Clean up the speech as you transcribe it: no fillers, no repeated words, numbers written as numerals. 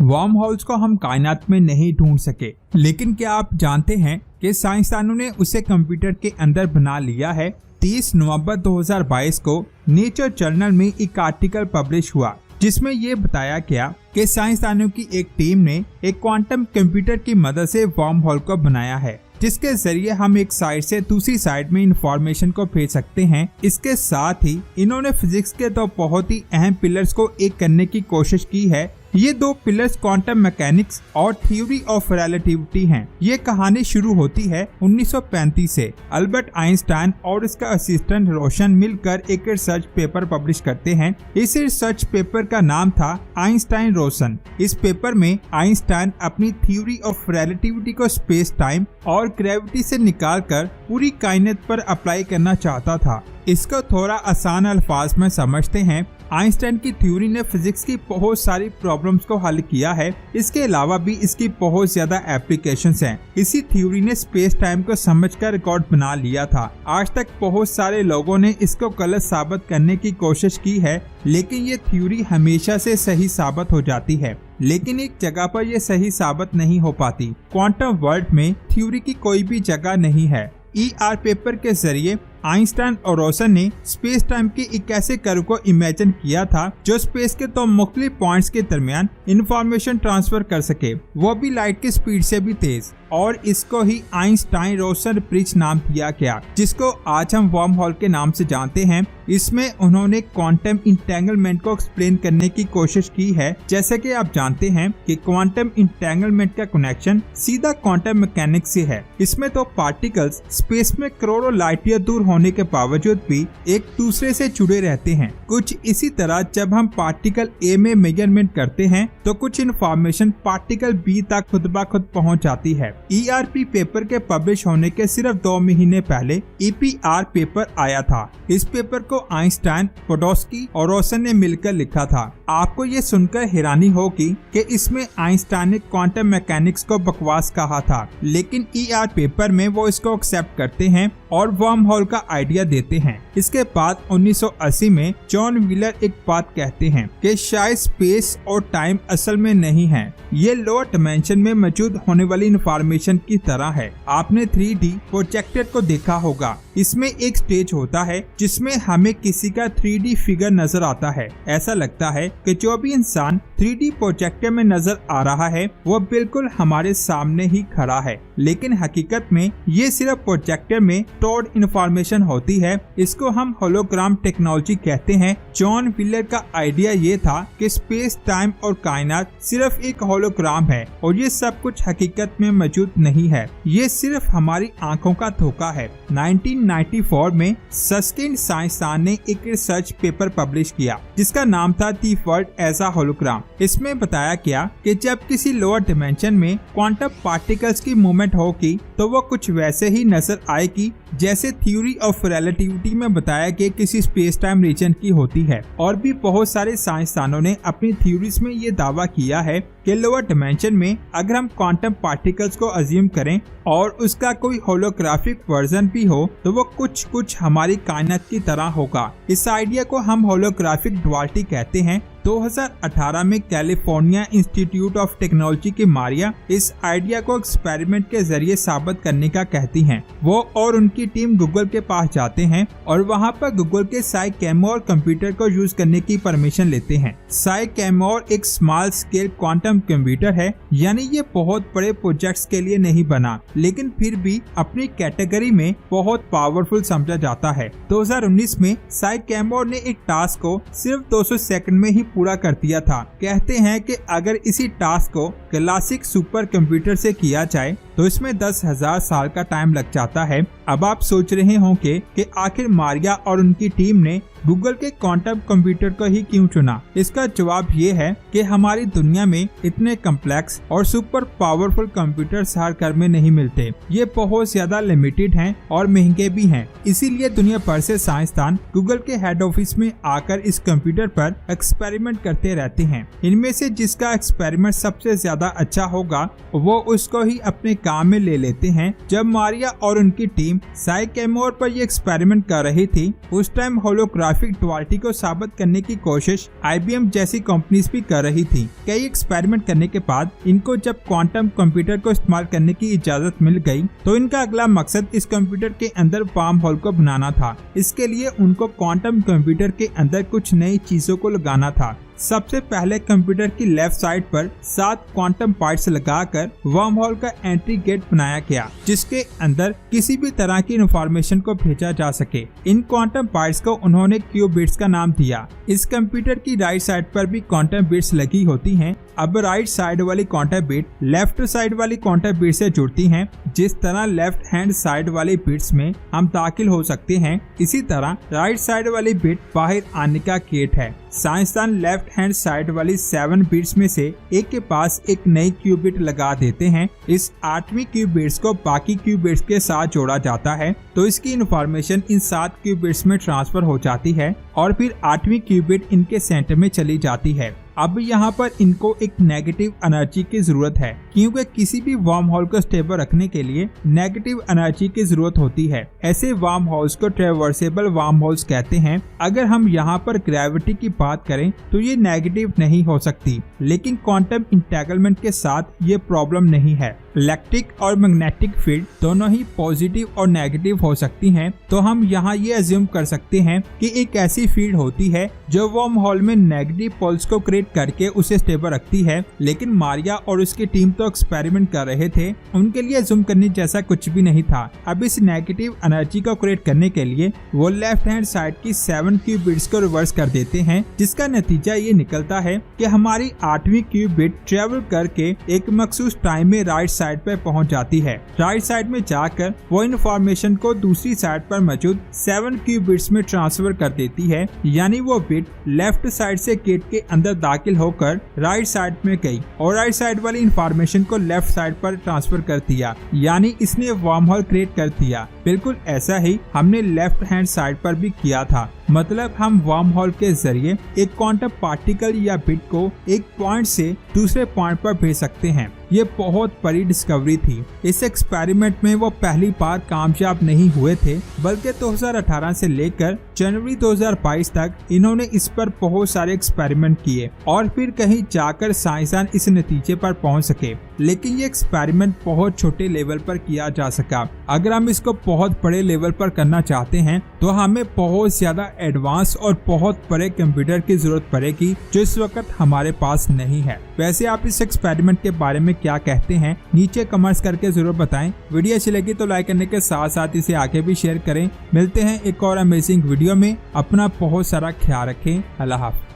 Worm holes को हम कायनात में नहीं ढूंढ सके, लेकिन क्या आप जानते हैं कि साइंसदानों ने उसे कंप्यूटर के अंदर बना लिया है। 30 नवंबर 2022 को नेचर जर्नल में एक आर्टिकल पब्लिश हुआ जिसमें ये बताया गया कि साइंसदानों की एक टीम ने एक क्वांटम कंप्यूटर की मदद से वर्म होल को बनाया है, जिसके जरिए हम एक साइड से दूसरी साइड में इंफॉर्मेशन को भेज सकते हैं। इसके साथ ही इन्होंने फिजिक्स के दो बहुत ही अहम पिलर्स को एक करने की कोशिश की है। ये दो पिलर्स क्वांटम मैकेनिक्स और थ्योरी ऑफ रिलेटिविटी हैं। ये कहानी शुरू होती है 1935 से। अल्बर्ट आइंस्टाइन और उसका असिस्टेंट रोशन मिलकर एक रिसर्च पेपर पब्लिश करते हैं। इस रिसर्च पेपर का नाम था आइंस्टाइन रोशन। इस पेपर में आइंस्टाइन अपनी थ्योरी ऑफ रिलेटिविटी को स्पेस टाइम और ग्रेविटी से निकालकर पूरी कायनात पर अप्लाई करना चाहता था। इसको थोड़ा आसान अल्फाज में समझते हैं। आइंस्टाइन की थ्योरी ने फिजिक्स की बहुत सारी प्रॉब्लम्स को हल किया है। इसके अलावा भी इसकी बहुत ज्यादा एप्लीकेशंस हैं। इसी थ्योरी ने स्पेस टाइम को समझकर रिकॉर्ड बना लिया था। आज तक बहुत सारे लोगों ने इसको गलत साबित करने की कोशिश की है, लेकिन ये थ्योरी हमेशा से सही साबित हो जाती है। लेकिन एक जगह पर यह सही साबित नहीं हो पाती। क्वांटम वर्ल्ड में थ्योरी की कोई भी जगह नहीं है। ER पेपर के जरिए आइंस्टाइन और रोशन ने स्पेस टाइम के एक ऐसे कर्व को इमेजिन किया था जो स्पेस के दो मुख्तलिफ पॉइंट्स के दरमियान इंफॉर्मेशन ट्रांसफर कर सके, वो भी लाइट की स्पीड से भी तेज। और इसको ही आइंस्टाइन रोशन ब्रिज नाम दिया गया, जिसको आज हम वर्म होल के नाम से जानते हैं। इसमें उन्होंने क्वांटम इंटेंगलमेंट को एक्सप्लेन करने की कोशिश की है। जैसे कि आप जानते हैं कि क्वांटम इंटेंगलमेंट का कनेक्शन सीधा क्वांटम मैकेनिक्स से है। इसमें तो पार्टिकल्स स्पेस में करोड़ों लाइट ईयर दूर होने के बावजूद भी एक दूसरे से जुड़े रहते हैं। कुछ इसी तरह जब हम पार्टिकल A में मेजरमेंट करते हैं तो कुछ इन्फॉर्मेशन पार्टिकल B तक खुद ब खुद पहुंच जाती है। ERP पेपर के पब्लिश होने के सिर्फ 2 महीने पहले EPR पेपर आया था। इस पेपर को आइंस्टाइन, पोडोस्की और रोशन ने मिलकर लिखा था। आपको ये सुनकर हैरानी होगी कि इसमें आइंस्टाइन ने क्वांटम मैकेनिक्स को बकवास कहा था, लेकिन ER पेपर में वो इसको एक्सेप्ट करते हैं और वर्म होल का आइडिया देते हैं। इसके बाद 1980 में जॉन व्हीलर एक बात कहते हैं कि शायद स्पेस और टाइम असल में नहीं है, ये लोअर डिमेंशन में मौजूद होने वाली इंफॉर्मेशन की तरह है। आपने 3D प्रोजेक्टर को देखा होगा। इसमें एक स्टेज होता है जिसमें हमें किसी का 3D फिगर नजर आता है। ऐसा लगता है कि जो भी इंसान 3D प्रोजेक्टर में नजर आ रहा है वो बिल्कुल हमारे सामने ही खड़ा है, लेकिन हकीकत में ये सिर्फ प्रोजेक्टर में स्टोर्ड इंफॉर्मेशन होती है। इसको हम होलोग्राम टेक्नोलॉजी कहते हैं। जॉन व्हीलर का आइडिया ये था कि स्पेस टाइम और कायनात सिर्फ एक होलोग्राम है और ये सब कुछ हकीकत में मौजूद नहीं है, ये सिर्फ हमारी आंखों का धोखा है। 1994 में सस्किन साइंसदान ने एक रिसर्च पेपर पब्लिश किया जिसका नाम था the world as a hologram. इसमें बताया गया कि जब किसी लोअर डिमेंशन में क्वांटम पार्टिकल्स की मूवमेंट होगी तो वो कुछ वैसे ही नजर आएगी जैसे थ्योरी ऑफ रिलेटिविटी में बताया कि किसी स्पेस टाइम रीजन की होती है। और भी बहुत सारे साइंसदानों ने अपनी थ्योरीज में ये दावा किया है कि लोअर डिमेंशन में अगर हम क्वांटम पार्टिकल्स को अज्यूम करें और उसका कोई होलोग्राफिक वर्जन भी हो तो वो कुछ हमारी कायनात की तरह होगा। इस आइडिया को हम होलोग्राफिक ड्युअलिटी कहते हैं। 2018 में कैलिफोर्निया इंस्टीट्यूट ऑफ टेक्नोलॉजी की मारिया इस आइडिया को एक्सपेरिमेंट के जरिए साबित करने का कहती हैं। वो और उनकी टीम गूगल के पास जाते हैं और वहां पर गूगल के साइकैमोर कंप्यूटर को यूज करने की परमिशन लेते हैं। साइकैमोर एक स्मॉल स्केल क्वांटम कंप्यूटर है, यानी ये बहुत बड़े प्रोजेक्ट्स के लिए नहीं बना, लेकिन फिर भी अपनी कैटेगरी में बहुत पावरफुल समझा जाता है। 2019 में साइकैमोर ने एक टास्क को सिर्फ 200 सेकंड में ही पूरा कर दिया था। कहते हैं कि अगर इसी टास्क को क्लासिक सुपर कंप्यूटर से किया जाए तो इसमें 10,000 साल का टाइम लग जाता है। अब आप सोच रहे होंगे कि आखिर मारिया और उनकी टीम ने गूगल के क्वांटम कंप्यूटर को ही क्यों चुना। इसका जवाब ये है कि हमारी दुनिया में इतने कम्प्लेक्स और सुपर पावरफुल कंप्यूटर्स हर घर में नहीं मिलते। ये बहुत ज्यादा लिमिटेड हैं और महंगे भी हैं। इसीलिए दुनिया भर से साइंसदान गूगल के हेड ऑफिस में आकर इस कंप्यूटर पर एक्सपेरिमेंट करते रहते हैं। इनमें से जिसका एक्सपेरिमेंट सबसे ज्यादा ज्यादा अच्छा होगा वो उसको ही अपने काम में ले लेते हैं। जब मारिया और उनकी टीम साइकेमोर पर ये एक्सपेरिमेंट कर रही थी, उस टाइम होलोग्राफिक डुअलिटी को साबित करने की कोशिश IBM जैसी कंपनीज भी कर रही थी। कई एक्सपेरिमेंट करने के बाद इनको जब क्वांटम कंप्यूटर को इस्तेमाल करने की इजाजत मिल गई तो इनका अगला मकसद इस कंप्यूटर के अंदर वार्म होल को बनाना था। इसके लिए उनको क्वांटम कंप्यूटर के अंदर कुछ नई चीजों को लगाना था। सबसे पहले कंप्यूटर की लेफ्ट साइड पर 7 क्वांटम पार्ट्स लगाकर वर्म होल का एंट्री गेट बनाया गया, जिसके अंदर किसी भी तरह की इंफॉर्मेशन को भेजा जा सके। इन क्वांटम पार्ट्स को उन्होंने क्यूबिट्स का नाम दिया। इस कंप्यूटर की राइट साइड पर भी क्वांटम बिट्स लगी होती हैं। अब राइट साइड वाली क्वांटम बिट लेफ्ट साइड वाली क्वांटम बिट से जुड़ती हैं। जिस तरह लेफ्ट हैंड साइड वाली बिट्स में हम दाखिल हो सकते हैं, इसी तरह राइट साइड वाली बिट बाहर आने का गेट है। साइंसदान लेफ्ट हैंड साइड वाली 7 बिट्स में से एक के पास एक नई क्यूबिट लगा देते हैं। इस 8वीं क्यूबिट्स को बाकी क्यूबिट्स के साथ जोड़ा जाता है तो इसकी इंफॉर्मेशन इन 7 क्यूबिट्स में ट्रांसफर हो जाती है और फिर 8वीं क्यूबिट इनके सेंटर में चली जाती है। अब यहाँ पर इनको एक नेगेटिव एनर्जी की जरूरत है, क्योंकि किसी भी वर्म होल को स्टेबल रखने के लिए नेगेटिव एनर्जी की जरूरत होती है। ऐसे वर्म होल्स को ट्रैवर्सेबल वर्म होल्स कहते हैं। अगर हम यहाँ पर ग्रेविटी की बात करें तो ये नेगेटिव नहीं हो सकती, लेकिन क्वांटम इंटेंगलमेंट के साथ ये प्रॉब्लम नहीं है। इलेक्ट्रिक और मैग्नेटिक फील्ड दोनों ही पॉजिटिव और नेगेटिव हो सकती हैं, तो हम यहाँ ये अज्यूम कर सकते हैं कि एक ऐसी फील्ड होती है जो वर्म होल में नेगेटिव पोल्स को क्रिएट करके उसे स्टेबल रखती है। लेकिन मारिया और उसकी टीम तो एक्सपेरिमेंट कर रहे थे, उनके लिए अज्यूम करने जैसा कुछ भी नहीं था। अब इस नेगेटिव एनर्जी को क्रिएट करने के लिए वो लेफ्ट हैंड साइड की 7 क्यूबिट्स को रिवर्स कर देते हैं, जिसका नतीजा ये निकलता है कि हमारी 8वीं क्यूबिट ट्रेवल करके एक मखसूस टाइम में राइट साइड पर पहुंच जाती है। राइट साइड में जाकर वो इन्फॉर्मेशन को दूसरी साइड पर मौजूद 7 क्यूबिट्स में ट्रांसफर कर देती है, यानी वो बिट लेफ्ट साइड से गेट के अंदर दाखिल होकर राइट साइड में गई और राइट साइड वाली इंफॉर्मेशन को लेफ्ट साइड पर ट्रांसफर कर दिया, यानी इसने वर्म होल क्रिएट कर दिया। बिल्कुल ऐसा ही हमने लेफ्ट हैंड साइड पर भी किया था। मतलब हम वर्म होल के जरिए एक क्वांटम पार्टिकल या बिट को एक पॉइंट से दूसरे पॉइंट पर भेज सकते हैं। ये बहुत बड़ी डिस्कवरी थी। इस एक्सपेरिमेंट में वो पहली बार कामयाब नहीं हुए थे, बल्कि 2018 से लेकर जनवरी 2022 तक इन्होंने इस पर बहुत सारे एक्सपेरिमेंट किए और फिर कहीं जाकर साइंसदान इस नतीजे पर पहुंच सके। लेकिन ये एक्सपेरिमेंट बहुत छोटे लेवल पर किया जा सका। अगर हम इसको बहुत बड़े लेवल पर करना चाहते हैं तो हमें बहुत ज्यादा एडवांस और बहुत बड़े कंप्यूटर की जरूरत पड़ेगी, जो इस वक्त हमारे पास नहीं है। वैसे आप इस एक्सपेरिमेंट के बारे में क्या कहते हैं, नीचे कमेंट्स करके जरूर बताएं। वीडियो अच्छी लगी तो लाइक करने के साथ साथ इसे आगे भी शेयर करें। मिलते हैं एक और अमेजिंग वीडियो में। अपना बहुत सारा ख्याल रखें। अल्लाह हाफ़िज़।